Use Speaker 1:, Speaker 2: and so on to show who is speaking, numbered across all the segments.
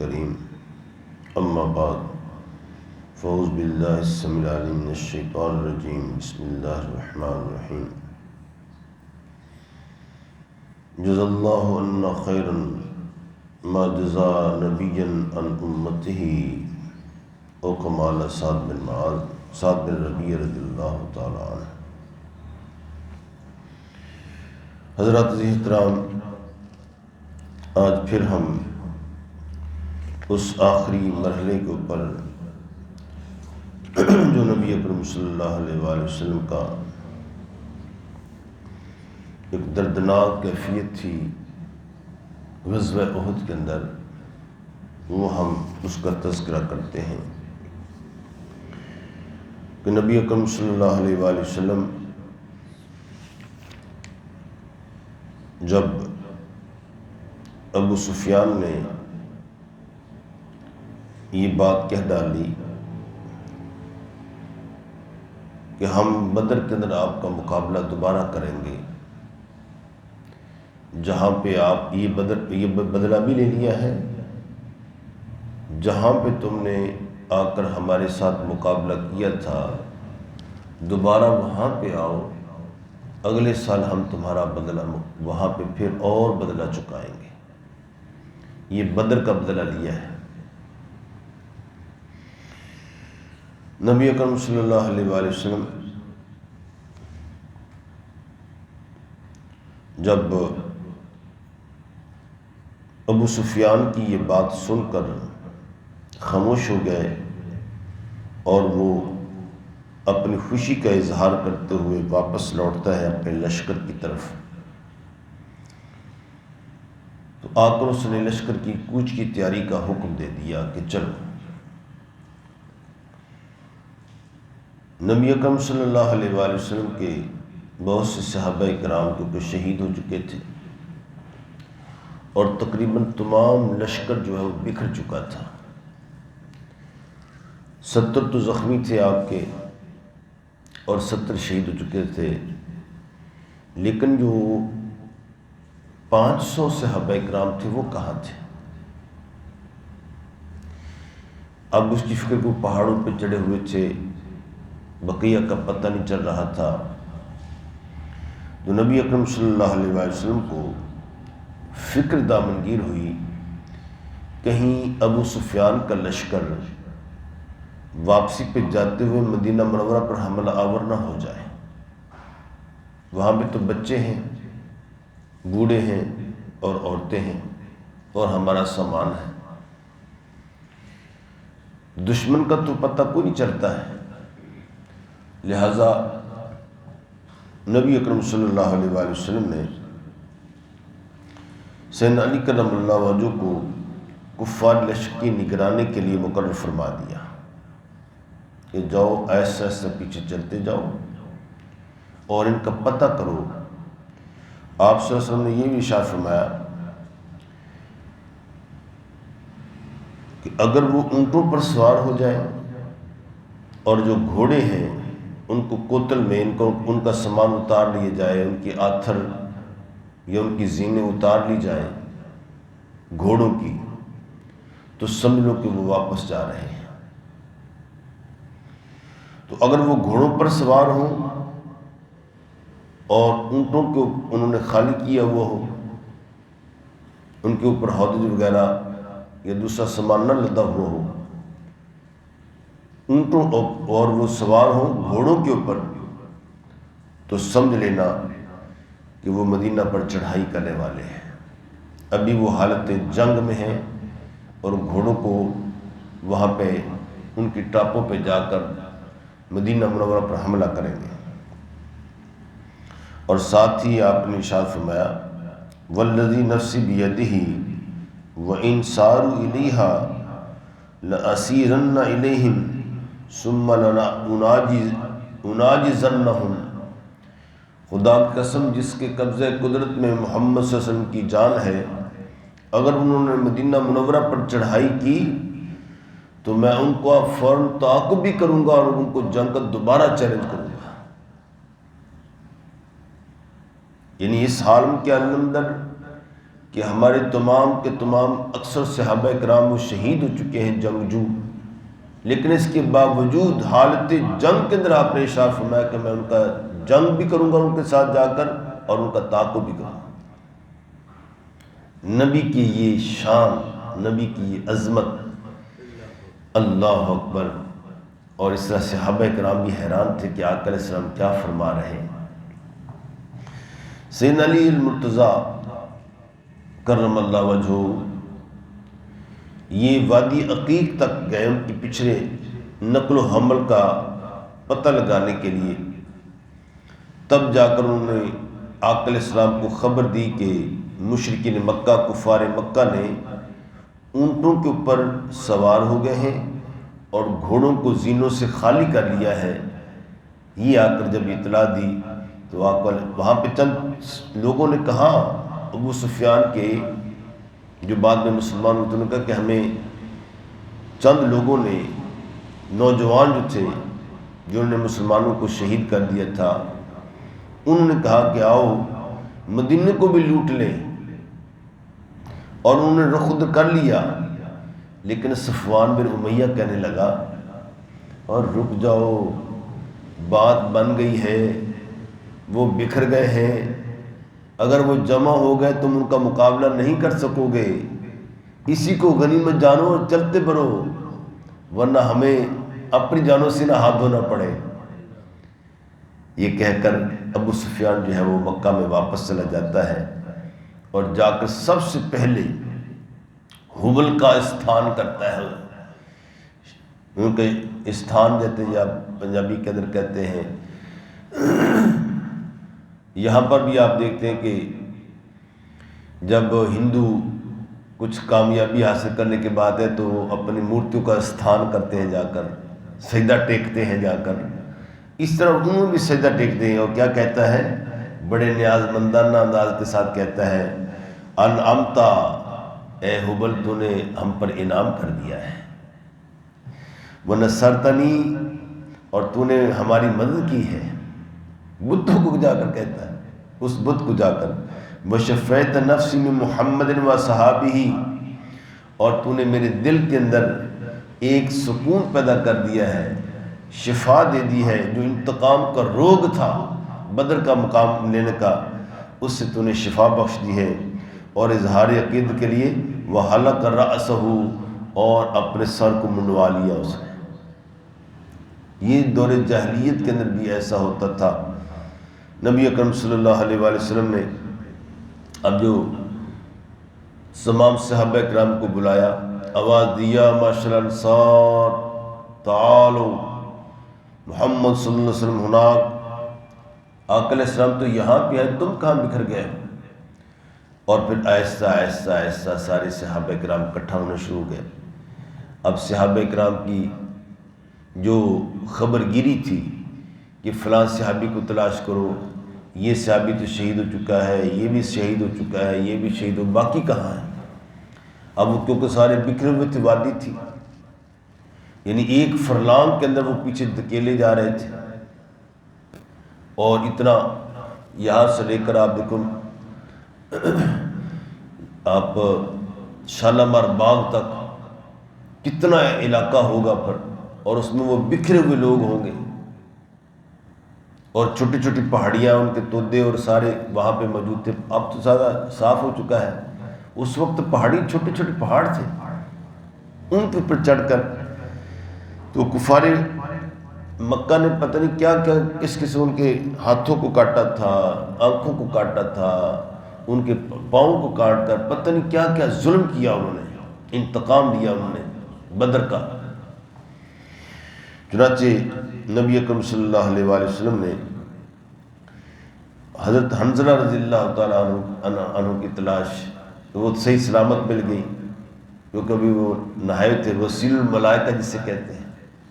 Speaker 1: الكريم اما بعد فاعوذ باللہ السمیع العلیم من الشیطان الرجیم بسم اللہ الرحمن الرحیم جزا اللہ عنا خیرا ما جزا نبیا عن امته او کما قال سعد بن ربیع رضی اللہ تعالی عنہ۔ حضرات احترام، آج پھر ہم اس آخری مرحلے کے اوپر جو نبی اکرم صلی اللہ علیہ وآلہ وسلم کا ایک دردناک کیفیت تھی غزوہ احد کے اندر، وہ ہم اس کا تذکرہ کرتے ہیں کہ نبی اکرم صلی اللہ علیہ وآلہ وسلم جب ابو سفیان نے یہ بات کہہ ڈالی کہ ہم بدر کے اندر آپ کا مقابلہ دوبارہ کریں گے، جہاں پہ آپ یہ بدلہ بھی لے لیا ہے، جہاں پہ تم نے آ کر ہمارے ساتھ مقابلہ کیا تھا، دوبارہ وہاں پہ آؤ، اگلے سال ہم تمہارا بدلہ وہاں پہ پھر اور بدلہ چکائیں گے۔ یہ بدر کا بدلہ لیا ہے۔ نبی اکرم صلی اللہ علیہ وآلہ وسلم جب ابو سفیان کی یہ بات سن کر خاموش ہو گئے اور وہ اپنی خوشی کا اظہار کرتے ہوئے واپس لوٹتا ہے اپنے لشکر کی طرف، تو آ کر اس نے لشکر کی کوچ کی تیاری کا حکم دے دیا کہ چلو۔ نبی اکرم صلی اللہ علیہ وآلہ وسلم کے بہت سے صحابہ کرام کیونکہ شہید ہو چکے تھے اور تقریباً تمام لشکر جو ہے وہ بکھر چکا تھا۔ 70 تو زخمی تھے آپ کے اور 70 شہید ہو چکے تھے، لیکن جو 500 صحابہ کرام تھے وہ کہاں تھے؟ اب اس کی فکر کو پہاڑوں پہ چڑھے ہوئے تھے، بقیہ کا پتہ نہیں چل رہا تھا۔ جو نبی اکرم صلی اللہ علیہ وآلہ وسلم کو فکر دامنگیر ہوئی کہیں ابو سفیان کا لشکر واپسی پہ جاتے ہوئے مدینہ منورہ پر حملہ آور نہ ہو جائے، وہاں پہ تو بچے ہیں، بوڑھے ہیں اور عورتیں ہیں اور ہمارا سامان ہے، دشمن کا تو پتہ کوئی نہیں چلتا ہے۔ لہذا نبی اکرم صلی اللہ علیہ وآلہ وسلم نے سیدنا علی کرم اللہ وجہ کو کفار لشکر کی نگرانی کے لیے مقرر فرما دیا کہ جاؤ ایسا ایسا پیچھے چلتے جاؤ اور ان کا پتہ کرو۔ آپ صلی اللہ علیہ وسلم نے یہ بھی ارشاد فرمایا کہ اگر وہ اونٹوں پر سوار ہو جائے اور جو گھوڑے ہیں ان کو کوتل میں ان کا سامان اتار لیا جائے، ان کی آتھر یا ان کی زینیں اتار لی جائیں گھوڑوں کی، تو سمجھ لو کہ وہ واپس جا رہے ہیں۔ تو اگر وہ گھوڑوں پر سوار ہوں اور اونٹوں کو انہوں نے خالی کیا ہوا ہو، ان کے اوپر ہودج وغیرہ یا دوسرا سامان نہ لدا ہوا ہو، اونٹوں اور وہ سوار ہوں گھوڑوں کے اوپر، تو سمجھ لینا کہ وہ مدینہ پر چڑھائی کرنے والے ہیں۔ ابھی وہ حالت جنگ میں ہیں اور گھوڑوں کو وہاں پہ ان کی ٹاپوں پہ جا کر مدینہ منورہ پر حملہ کریں گے۔ اور ساتھ ہی آپ نے ارشاد فرمایا والذی نفسی بیدہ وإن ساروا إلیہا لأسیرن إلیہم ثم لنناجزنہم۔ خدا کی قسم جس کے قبضہ قدرت میں محمد صلی اللہ علیہ وسلم کی جان ہے، اگر انہوں نے مدینہ منورہ پر چڑھائی کی تو میں ان کو فوراً تعاقب بھی کروں گا اور ان کو جنگ کا دوبارہ چیلنج کروں گا۔ یعنی اس حال کے اندر کہ ہمارے تمام کے تمام اکثر صحابہ کرام وہ شہید ہو چکے ہیں، جنگجو، لیکن اس کے باوجود حالت جنگ کے اندر آپ نے ارشاد فرمایا کہ میں ان کا جنگ بھی کروں گا ان کے ساتھ جا کر، اور ان کا تعاقب بھی کروں گا۔ نبی کی یہ شان، نبی کی یہ عظمت، اللہ اکبر۔ اور اس طرح صحابہ کرام بھی حیران تھے کہ آقا علیہ السلام کیا فرما رہے ہیں۔ سیدنا علی المرتضیٰ کرم اللہ وجہہ یہ وادی عقیق تک گئے ان کے پچھڑے نقل و حمل کا پتہ لگانے کے لیے۔ تب جا کر انہوں نے آقا علیہ السلام کو خبر دی کہ مشرکین مکہ، کفار مکہ نے اونٹوں کے اوپر سوار ہو گئے ہیں اور گھوڑوں کو زینوں سے خالی کر لیا ہے۔ یہ آ کر جب اطلاع دی تو آقا وہاں پہ چند لوگوں نے کہا، ابو سفیان کے جو بعد میں مسلمان ہوتے ہیں، کہا کہ ہمیں چند لوگوں نے، نوجوان جو تھے جنہوں نے مسلمانوں کو شہید کر دیا تھا، انہوں نے کہا کہ آؤ مدینے کو بھی لوٹ لیں، اور انہوں نے رخ کر لیا۔ لیکن صفوان بن امیہ کہنے لگا، اور رک جاؤ، بات بن گئی ہے، وہ بکھر گئے ہیں، اگر وہ جمع ہو گئے تم ان کا مقابلہ نہیں کر سکو گے، اسی کو غنیمت جانو اور چلتے بڑھو، ورنہ ہمیں اپنی جانوں سے نہ ہاتھ دھونا پڑے۔ یہ کہہ کر ابو سفیان جو ہے وہ مکہ میں واپس چلا جاتا ہے، اور جا کر سب سے پہلے حبل کا استھان کرتا ہے۔ ان کے استھان دیتے ہیں یا پنجابی کے اندر کہتے ہیں۔ یہاں پر بھی آپ دیکھتے ہیں کہ جب ہندو کچھ کامیابی حاصل کرنے کے بعد ہے تو وہ اپنی مورتیوں کا استھان کرتے ہیں، جا کر سجدہ ٹیکتے ہیں جا کر۔ اس طرح انہوں بھی سجدہ ٹیکتے ہیں، اور کیا کہتا ہے، بڑے نیاز مندانہ انداز کے ساتھ کہتا ہے، انعمتا، اے حبل تو نے ہم پر انعام کر دیا ہے، وَنَصَرْتَنِی، اور تو نے ہماری مدد کی ہے۔ بدھوں کو جا کر کہتا ہے، اس بدھ کو جا کر، وَشَفَّیْتَ نَفْسِی مِن مُحَمَّدٍ وَصَحَابِهِ، اور تو نے میرے دل کے اندر ایک سکون پیدا کر دیا ہے، شفا دے دی ہے، جو انتقام کا روگ تھا بدر کا مقام لینے کا، اس سے تو نے شفا بخش دی ہے۔ اور اظہار عقیدت کے لیے وَحَلَقَ رَأْسَهُ، اور اپنے سر کو منڈوا لیا اس نے۔ یہ دور جاہلیت کے اندر بھی ایسا ہوتا تھا۔ نبی اکرم صلی اللہ علیہ وآلہ وسلم نے اب جو تمام صحابہ کرام کو بلایا، آواز دیا، معاشر الانصار تعالوا، محمد صلی اللہ علیہ وسلم ہناک، آقا علیہ السلام تو یہاں پہ ہے، تم کہاں بکھر گئے؟ اور پھر آہستہ آہستہ آہستہ سارے صحابہ کرام اکٹھا ہونا شروع ہو گئے۔ اب صحابہ کرام کی جو خبر گیری تھی کہ فلاں صحابی کو تلاش کرو، یہ صحابی تو شہید ہو چکا ہے، یہ بھی شہید ہو چکا ہے، یہ بھی شہید ہو، باقی کہاں ہیں؟ اب کیونکہ سارے بکھرے ہوئے تھے، وادی تھی، یعنی ایک فرلانگ کے اندر وہ پیچھے دھکیلے جا رہے تھے، اور اتنا یہاں سے لے کر آپ دیکھو، آپ شالامار باغ تک کتنا علاقہ ہوگا پھر، اور اس میں وہ بکھرے ہوئے لوگ ہوں گے، اور چھوٹی چھوٹی پہاڑیاں، ان کے تودے اور سارے وہاں پہ موجود تھے۔ اب تو زیادہ صاف ہو چکا ہے، اس وقت پہاڑی چھوٹے چھوٹے پہاڑ تھے، ان کے اوپر چڑھ کر تو کفار مکہ نے پتہ نہیں کیا کیا کس کس ان کے ہاتھوں کو کاٹا تھا، آنکھوں کو کاٹا تھا، ان کے پاؤں کو کاٹ کر پتہ نہیں کیا کیا ظلم کیا، انہوں نے انتقام لیا انہوں نے بدر کا۔ چنانچہ نبی اکرم صلی اللہ علیہ وآلہ وسلم نے حضرت حنظلہ رضی اللہ تعالیٰ عنہ کی تلاش، وہ صحیح سلامت مل گئی، کیونکہ ابھی وہ نہائے تھے، وسیل الملائکہ جسے کہتے ہیں،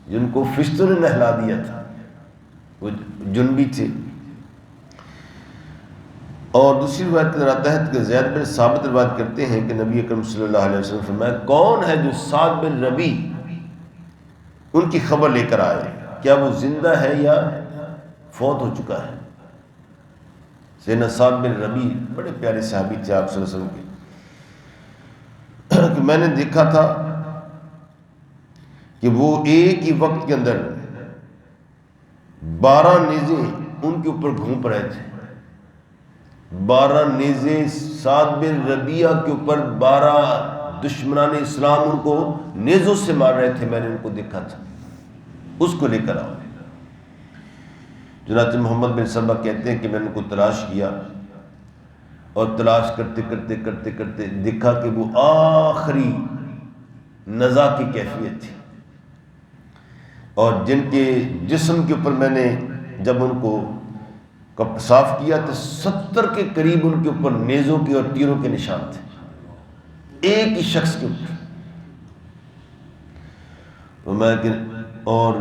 Speaker 1: جن کو فرشتوں نے نہلا دیا تھا، وہ جنبی تھے۔ اور دوسری روایت کے اندر آتا ہے کہ زید بن ثابت روایت کرتے ہیں کہ نبی اکرم صلی اللہ علیہ وسلم فرمایا، کون ہے جو سعد بن ربیع ان کی خبر لے کر آئے، کیا وہ زندہ ہے یا فوت ہو چکا ہے؟ سیدنا سعد بن ربیع بڑے پیارے صحابی تھے آپ صلی اللہ علیہ وسلم کے، کہ میں نے دیکھا تھا کہ وہ ایک ہی وقت کے اندر 12 نیزے ان کے اوپر گھوم رہے تھے. 12 نیزے سعد بن ربیعہ کے اوپر 12 دشمنان اسلام ان کو نیزوں سے مار رہے تھے. میں نے ان کو دیکھا تھا. اس کو لے کر آؤ. چنانچہ محمد بن سلمہ کہتے ہیں کہ میں نے ان کو تلاش کیا اور تلاش کرتے کرتے کرتے کرتے دیکھا کہ وہ آخری نزا کی کیفیت تھی، اور جن کے جسم کے اوپر میں نے جب ان کو صاف کیا تو 70 کے قریب ان کے اوپر نیزوں کے اور تیروں کے نشان تھے، ایک ہی شخص کے اوپر. تو میں کہ اور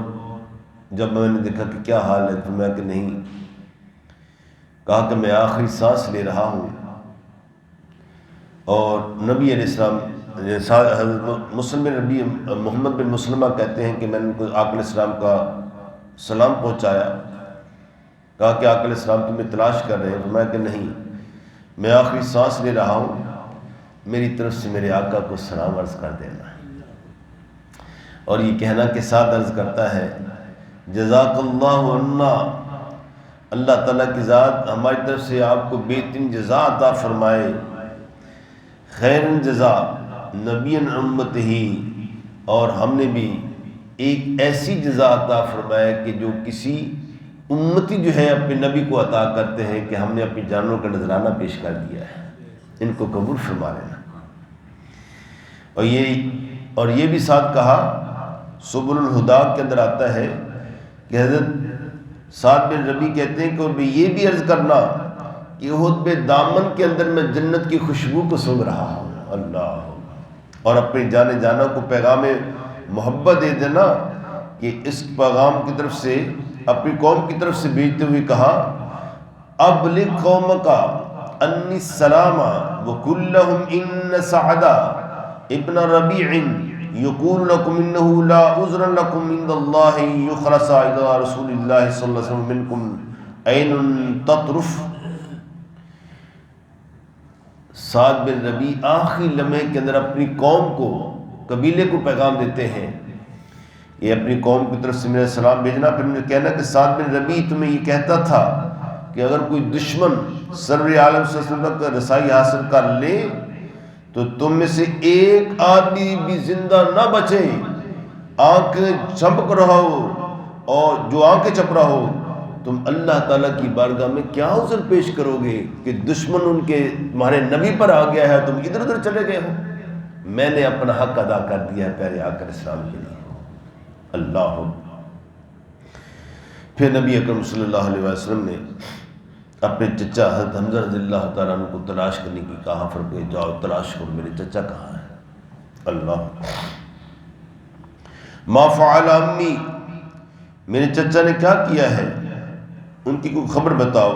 Speaker 1: جب میں نے دیکھا کہ کیا حال ہے تو میں کہ نہیں، کہا کہ میں آخری سانس لے رہا ہوں. اور نبی علیہ السلام حضرت مسلم بن نبی محمد بن مسلمہ کہتے ہیں کہ میں نے ان کو آقا علیہ السلام کا سلام پہنچایا. کہا کہ آقا علیہ السلام تمہیں تلاش کر رہے ہیں. تو میں کہ نہیں، میں آخری سانس لے رہا ہوں، میری طرف سے میرے آقا کو سلام عرض کر دینا. اور یہ کہنا کے ساتھ عرض کرتا ہے جزاک اللہ عنا، اللہ تعالیٰ کی ذات ہماری طرف سے آپ کو بہترین جزا عطا فرمائے. خیر جزا نبی امت ہی، اور ہم نے بھی ایک ایسی جزا عطا فرمائے کہ جو کسی امتی جو ہے اپنے نبی کو عطا کرتے ہیں کہ ہم نے اپنی جانوں کا نذرانہ پیش کر دیا ہے، ان کو قبول فرما لینا. اور یہ بھی ساتھ کہا، سبل الہدا کے اندر آتا ہے کہ حضرت سعد بن ربیع کہتے ہیں کہ اور یہ بھی عرض کرنا کہ احد پہ دامن کے اندر میں جنت کی خوشبو کو سونگھ رہا ہوں. اللہ، اور اپنی جانے جانا کو پیغام محبت دے دینا کہ اس پیغام کی طرف سے اپنی قوم کی طرف سے بھیجتے ہوئے کہا ابلغ قومک انی السلام وقلہم ان سعد ابن ربیع یقول لکم انه لا عذر لکم عند اللہ یخرس الى رسول اللہ صلی اللہ علیہ وسلم منکم عین تطرف. سعد بن ربیع آخری لمحے کے اندر اپنی قوم کو، قبیلے کو پیغام دیتے ہیں، یہ اپنی قوم کی طرف سے میرا سلام بھیجنا. پھر مجھے کہنا کہ سعد بن ربیع تمہیں یہ کہتا تھا کہ اگر کوئی دشمن سرور عالم صلی اللہ علیہ وسلم تک رسائی حاصل کر لے تو تم میں سے ایک آدمی بھی زندہ نہ بچے. آنکھیں چمک رہا ہو، اور جو آنکھیں چپ رہا ہو، تم اللہ تعالیٰ کی بارگاہ میں کیا عذر پیش کرو گے کہ دشمن ان کے تمہارے نبی پر آ گیا ہے، تم ادھر ادھر چلے گئے ہو. میں نے اپنا حق ادا کر دیا ہے پیارے آقا علیہ السلام کے لیے. اللہ. پھر نبی اکرم صلی اللہ علیہ وسلم نے اپنے چچا حضرت حمزہ رضی اللہ تعالیٰ عنہ کو تلاش کرنے کی کہا. فرمایا جاؤ تلاش کرو میرے چچا کہاں ہے. اللہ. ما فعل امی، میرے چچا نے کیا کیا ہے، ان کی کوئی خبر بتاؤ.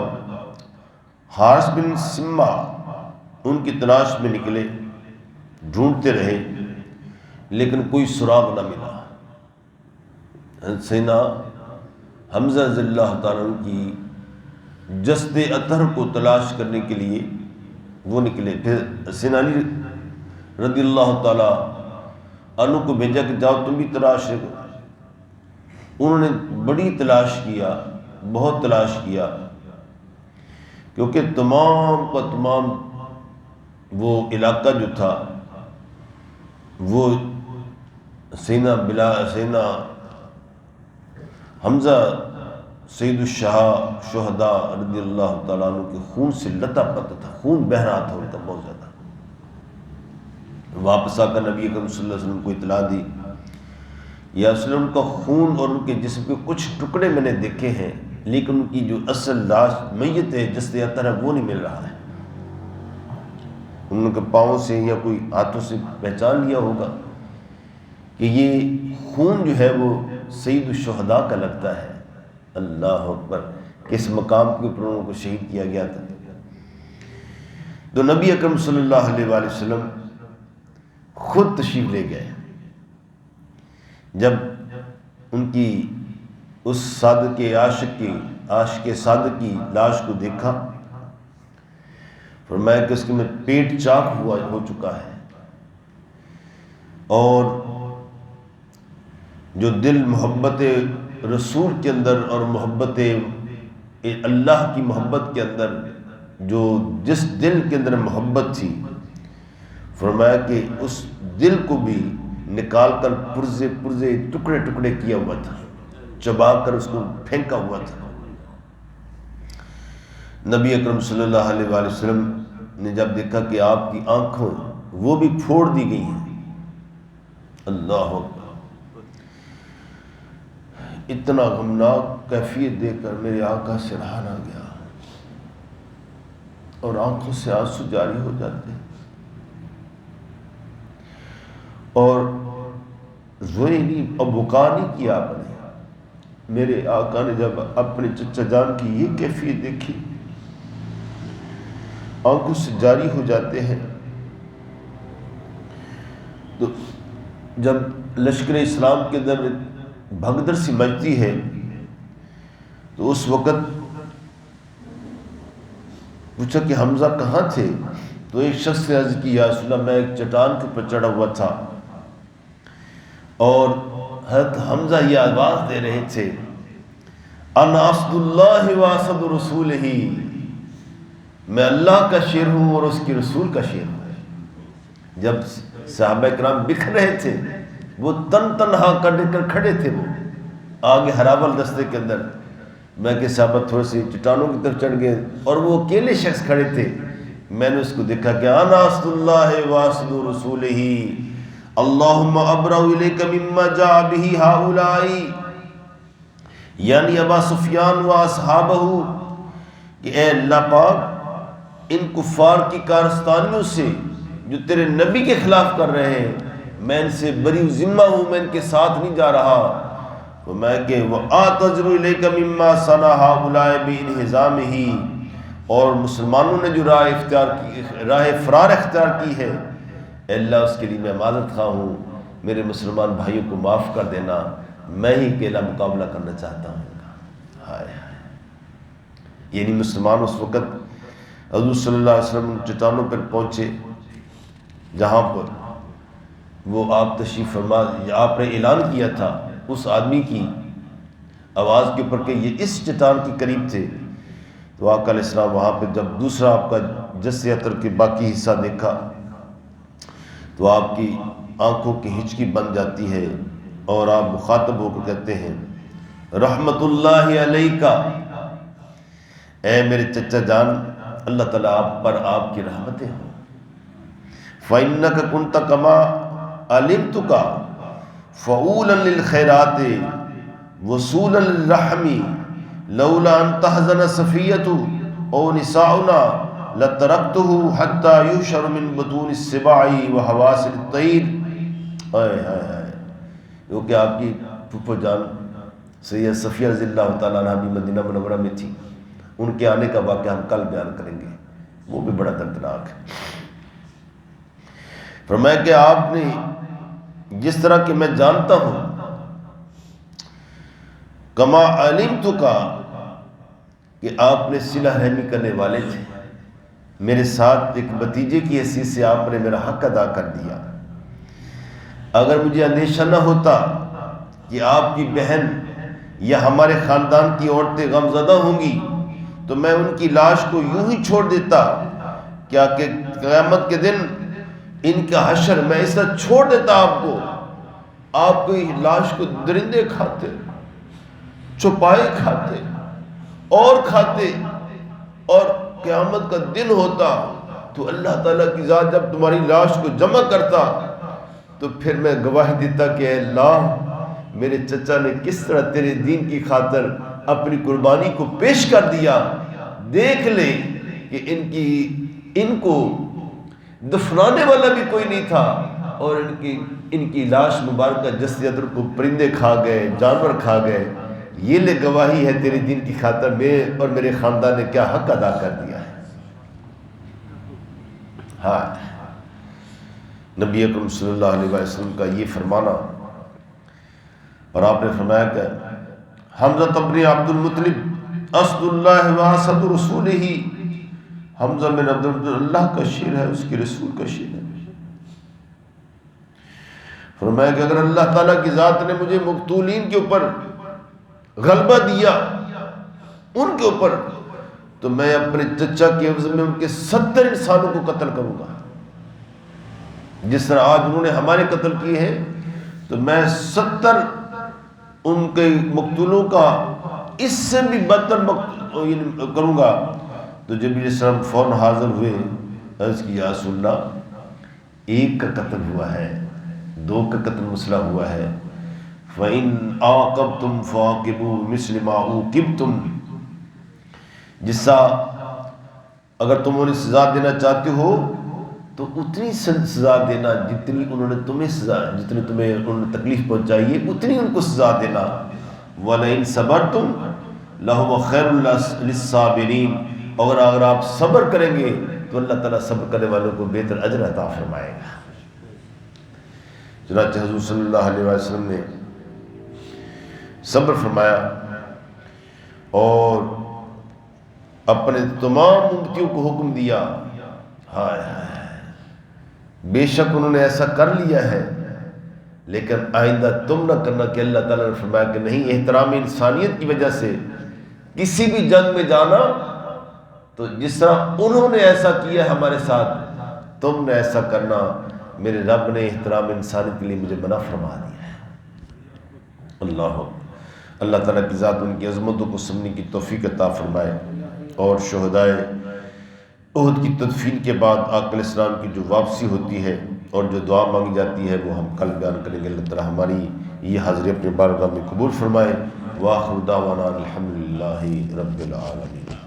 Speaker 1: حارث بن سمہ ان کی تلاش میں نکلے، ڈھونڈتے رہے لیکن کوئی سراغ نہ ملا. سیدنا حمزہ رضی اللہ تعالیٰ عنہ کی جسد اطہر کو تلاش کرنے کے لیے وہ نکلے. پھر سیدنا علی رضی اللہ تعالیٰ عنہ کو بھیجا کہ جاؤ تم بھی تلاش کرو. انہوں نے بڑی تلاش کیا، بہت تلاش کیا، کیونکہ تمام کا تمام وہ علاقہ جو تھا وہ سیدنا حمزہ سید الشہداء رضی اللہ تعالیٰ عنہ کے خون سے لتا پتا تھا، خون بہ رہا تھا ان کا بہت زیادہ. واپس آ کر نبی اکرم صلی اللہ علیہ وسلم کو اطلاع دی، یا اصل ان کا خون اور ان کے جسم کے کچھ ٹکڑے میں نے دیکھے ہیں لیکن ان کی جو اصل لاش میت ہے جسد اطہر ہے وہ نہیں مل رہا ہے. ان کے پاؤں سے یا کوئی ہاتھوں سے پہچان لیا ہوگا کہ یہ خون جو ہے وہ سید الشہداء کا لگتا ہے. اللہ اکبر، کس مقام کے اوپر انہوں کو شہید کیا گیا تھا. تو نبی اکرم صلی اللہ علیہ وآلہ وسلم خود تشریف لے گئے. جب ان کی اس صادق عاشق صادق کی لاش کو دیکھا، فرمایا کہ اس کے میں پیٹ چاک ہو چکا ہے، اور جو دل محبت رسول کے اندر اور محبت اللہ کی محبت کے اندر جس دل کے اندر محبت تھی، فرمایا کہ اس دل کو بھی نکال کر پرزے پرزے ٹکڑے ٹکڑے کیا ہوا تھا، چبا کر اس کو پھینکا ہوا تھا۔ نبی اکرم صلی اللہ علیہ وآلہ وسلم نے جب دیکھا کہ آپ کی آنکھوں وہ بھی پھوڑ دی گئی ہیں، اللہ اکبر، اتنا غمناک کیفیت دیکھ کر میرے آقا سے رہا نہ گیا اور آنکھوں سے آنسو جاری ہو جاتے ہیں۔ اور روئے نہیں، اب بکا نہیں کیا آپ نے۔ میرے آقا نے جب اپنے چچا جان کی یہ کیفیت دیکھی، آنکھوں سے جاری ہو جاتے ہیں۔ تو جب لشکر اسلام کے اندر بھگدڑ سی مچتی ہے تو اس وقت پوچھا کہ حمزہ کہاں تھے؟ تو ایک شخص نے عرض کی، یا رسول اللہ میں ایک چٹان کے اوپر چڑھا ہوا تھا اور حضرت حمزہ یہ آواز دے رہے تھے، انا اسد اللہ و اسد رسولہ، میں اللہ کا شیر ہوں اور اس کے رسول کا شیر ہوں۔ جب صحابہ کرام بکھر رہے تھے، وہ تنہا کھڑے تھے، وہ آگے ہراول دستے کے اندر، میں کہ صحابہ تھوڑے سے چٹانوں کی طرف چڑھ گئے اور وہ اکیلے شخص کھڑے تھے۔ میں نے اس کو دیکھا کہ انا اسد اللہ و اسد رسولہ، اللہم ابرأ الیک مما جاء بہ ہؤلاء، یعنی ابا سفیان و اصحابہ، کہ اے اللہ پاک ان کفار کی کارستانیوں سے جو تیرے نبی کے خلاف کر رہے ہیں، میں ان سے بری ذمہ ہوں، میں ان کے ساتھ نہیں جا رہا۔ تو میں کہ وَآتَذْرُ إِلَيْكَ مِمَّا صَنَعَ هَؤُلَاءِ بِإِنْهِزَامِهِ، اور مسلمانوں نے جو راہ فرار اختیار کی ہے، اے اللہ اس کے لیے میں معذرت خواہ ہوں، میرے مسلمان بھائیوں کو معاف کر دینا، میں ہی اکیلا مقابلہ کرنا چاہتا ہوں۔ ہائے ہائے، یعنی مسلمان اس وقت حضور صلی اللہ علیہ وسلم چٹانوں پر پہنچے جہاں پر وہ آپ تشریف فرما، آپ نے اعلان کیا تھا اس آدمی کی آواز کے اوپر کہ یہ اس چٹان کے قریب تھے۔ تو آقا علیہ السلام وہاں پہ جب دوسرا آپ کا جس عطر کے باقی حصہ دیکھا تو آپ کی آنکھوں کی ہچکی بن جاتی ہے اور آپ مخاطب ہو کر کہتے ہیں، رحمت اللہ علیکہ، اے میرے چچا جان، اللہ تعالیٰ آپ پر آپ کی رحمتیں ہوں۔ فَإِنَّكَ كُنْتَ كَمَا عَلِمْتُكَ فَعُولًا لِلْخَيْرَاتِ وَصُولًا لِلرَّحْمِ لَوْلَا أَن تَحْزَنَ صَفِيَّةُ أَوْ نِسَاؤُنَا لَتَرَكْتُهُ حَتَّى يُحْشَرَ مِن بُطُونِ السِّبَاعِ وَحَوَاصِلِ الطَّيْرِ۔ اے ہائے ہائے، کیونکہ آپ کی پھپھو جان سید صفیہ رضی اللہ تعالیٰ عنہ بھی مدینہ منورہ میں تھی، ان کے آنے کا واقعہ ہم کل بیان کریں گے، وہ بھی بڑا دردناک ہے۔ فرمایا کہ آپ نے جس طرح کہ میں جانتا ہوں، کما علمتک، کہ آپ نے صلہ رحمی کرنے والے تھے، میرے ساتھ ایک بھتیجے کی حیثیت سے آپ نے میرا حق ادا کر دیا۔ اگر مجھے اندیشہ نہ ہوتا کہ آپ کی بہن یا ہمارے خاندان کی عورتیں غمزدہ ہوں گی تو میں ان کی لاش کو یوں ہی چھوڑ دیتا، کیا کہ قیامت کے دن ان کا حشر میں اس طرح چھوڑ دیتا آپ کو لاش کو درندے کھاتے، چوپائے کھاتے اور کھاتے، اور قیامت کا دن ہوتا تو اللہ تعالیٰ کی ذات جب تمہاری لاش کو جمع کرتا تو پھر میں گواہی دیتا کہ اے اللہ، میرے چچا نے کس طرح تیرے دین کی خاطر اپنی قربانی کو پیش کر دیا، دیکھ لے کہ ان کو دفنانے والا بھی کوئی نہیں تھا، اور ان کی لاش مبارکہ جسد ادر کو پرندے کھا گئے، جانور کھا گئے۔ یہ لے گواہی ہے تیرے دین کی خاطر میں اور میرے خاندان نے کیا حق ادا کر دیا ہے۔ ہاں، نبی اکرم صلی اللہ علیہ وسلم کا یہ فرمانا، اور آپ نے فرمایا کہ حمزہ بن عبد المطلب اسد اللہ و اسد رسولہ، حمزہ بن عبد اللہ کا شیر ہے، اس کے رسول کا شیر ہے۔ فرمایا کہ اگر اللہ تعالیٰ کی ذات نے مجھے مقتولین کے اوپر غلبہ دیا، ان کے اوپر، تو میں اپنے چچا کے عوض میں ان کے 70 انسانوں کو قتل کروں گا۔ جس طرح آج انہوں نے ہمارے قتل کیے ہیں، تو میں 70 ان کے مقتولوں کا اس سے بھی بدتر کروں گا۔ تو جب یہ سب فوراً حاضر ہوئے، عرض کی یا رسول اللہ، ایک کا قتل ہوا ہے، 2 کا قتل مسلح ہوا ہے، فَإِنْ عَاقَبْتُمْ فَعَاقِبُوا مِثْلَ مَا عُوقِبْتُمْ، جس سے اگر تم انہیں سزا دینا چاہتے ہو تو اتنی سزا دینا جتنی انہوں نے تمہیں جتنی تمہیں انہوں نے تکلیف پہنچائی ہے اتنی ان کو سزا دینا۔ وَلَئِنْ صَبَرْتُمْ لَهُوَ خَيْرٌ لِلصَّابِرِينَ، اور اگر آپ صبر کریں گے تو اللہ تعالیٰ صبر کرنے والوں کو بہتر اجر عطا فرمائے گا۔ چنانچہ حضور صلی اللہ علیہ وسلم نے صبر فرمایا اور اپنے تمام امتیوں کو حکم دیا، ہائے ہائے بے شک انہوں نے ایسا کر لیا ہے، لیکن آئندہ تم نہ کرنا۔ کہ اللہ تعالیٰ نے فرمایا کہ نہیں، احترام انسانیت کی وجہ سے کسی بھی جنگ میں جانا، تو جس طرح انہوں نے ایسا کیا ہمارے ساتھ، تم نے ایسا کرنا، میرے رب نے احترام انسانیت کے لیے مجھے منع فرما دیا ہے۔ اللہ تعالیٰ کی ذات ان کی عظمتوں کو سمجھنے کی توفیق عطا فرمائے، اور شہدائے احد کی تدفین کے بعد آقا علیہ السلام کی جو واپسی ہوتی ہے اور جو دعا مانگی جاتی ہے وہ ہم کل بیان کریں گے۔ اللہ تعالیٰ ہماری یہ حاضری اپنے بارگاہ میں قبول فرمائے۔ وآخر دعوانا الحمدللہ رب العالمین۔